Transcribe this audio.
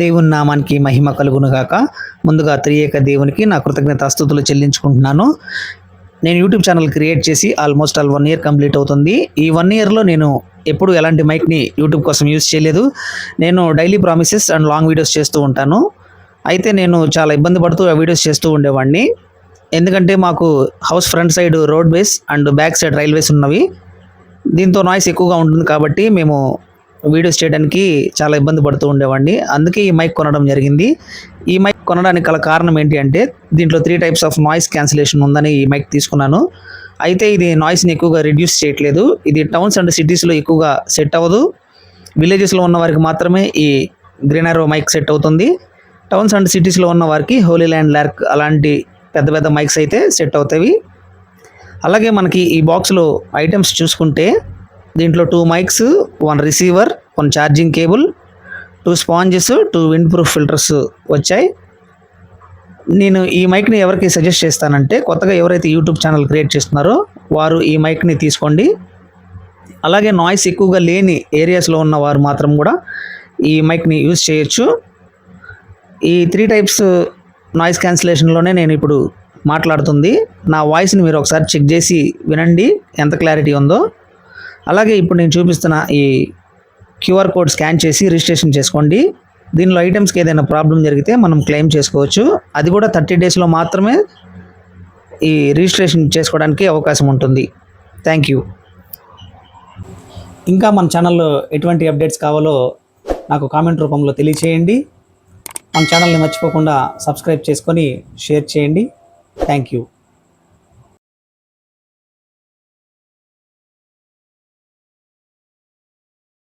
దేవుని నామానికి మహిమ కలుగును గాక. ముందుగా త్రియేక దేవునికి నా కృతజ్ఞతాస్తుతులు చెల్లించుకుంటున్నాను. నేను యూట్యూబ్ ఛానల్ క్రియేట్ చేసి ఆల్మోస్ట్ 1 ఇయర్ కంప్లీట్ అవుతుంది. ఈ 1 ఇయర్‌లో నేను ఎప్పుడు ఎలాంటి మైక్‌ని యూట్యూబ్ కోసం యూజ్ చేయలేదు. నేను daily promises and long videos చేస్తూ ఉంటాను. అయితే నేను చాలా ఇబ్బంది పడుతూ ఆ వీడియోస్ చేస్తూ ఉండేవాడిని. ఎందుకంటే మాకు house front side road ways and back side railways ఉన్నవి. దీంతో నాయిస్ ఎక్కువగా ఉంటుంది కాబట్టి మేము వీడియోస్ చేయడానికి చాలా ఇబ్బంది పడుతూ ఉండేవాడిని. అందుకే ఈ మైక్ కొనడం జరిగింది. ఈ మైక్ కొనడానికి గల కారణం ఏంటి అంటే దీంట్లో 3 టైప్స్ ఆఫ్ నాయిస్ క్యాన్సిలేషన్ ఉందని ఈ మైక్ తీసుకున్నాను. అయితే ఇది నాయిస్ని ఎక్కువగా రిడ్యూస్ చేయట్లేదు. ఇది టౌన్స్ అండ్ సిటీస్లో ఎక్కువగా సెట్ అవ్వదు. విలేజెస్లో ఉన్న వారికి మాత్రమే ఈ గ్రీన్ ఆరో మైక్ సెట్ అవుతుంది. టౌన్స్ అండ్ సిటీస్లో ఉన్న వారికి హోలీ ల్యాండ్ లార్క్ అలాంటి పెద్ద పెద్ద మైక్స్ అయితే సెట్ అవుతాయి. అలాగే మనకి ఈ బాక్స్లో ఐటమ్స్ చూసుకుంటే దీంట్లో 2 mics, 1 receiver, 1 charging cable, 2 sponges, 2 wind proof filters వచ్చాయి. నేను ఈ మైక్ని ఎవరికి సజెస్ట్ చేస్తానంటే కొత్తగా ఎవరైతే యూట్యూబ్ ఛానల్ క్రియేట్ చేస్తున్నారో వారు ఈ మైక్ని తీసుకోండి. అలాగే నాయిస్ ఎక్కువగా లేని ఏరియాస్లో ఉన్న వారు మాత్రం కూడా ఈ మైక్ని యూజ్ చేయొచ్చు. ఈ 3 టైప్స్ నాయిస్ క్యాన్సిలేషన్లోనే నేను ఇప్పుడు మాట్లాడుతుంది. నా వాయిస్ని మీరు ఒకసారి చెక్ చేసి వినండి ఎంత క్లారిటీ ఉందో. అలాగే ఇప్పుడు నేను చూపిస్తున్న ఈ క్యూఆర్ కోడ్ స్కాన్ చేసి రిజిస్ట్రేషన్ చేసుకోండి. దీనిలో ఐటమ్స్కి ఏదైనా ప్రాబ్లం జరిగితే మనం క్లెయిమ్ చేసుకోవచ్చు. అది కూడా 30 డేస్లో మాత్రమే ఈ రిజిస్ట్రేషన్ చేసుకోవడానికి అవకాశం ఉంటుంది. Thank you. ఇంకా మన ఛానల్లో ఎటువంటి అప్డేట్స్ కావాలో నాకు కామెంట్ రూపంలో తెలియచేయండి. మన ఛానల్ని మర్చిపోకుండా సబ్స్క్రైబ్ చేసుకొని షేర్ చేయండి. Thank you.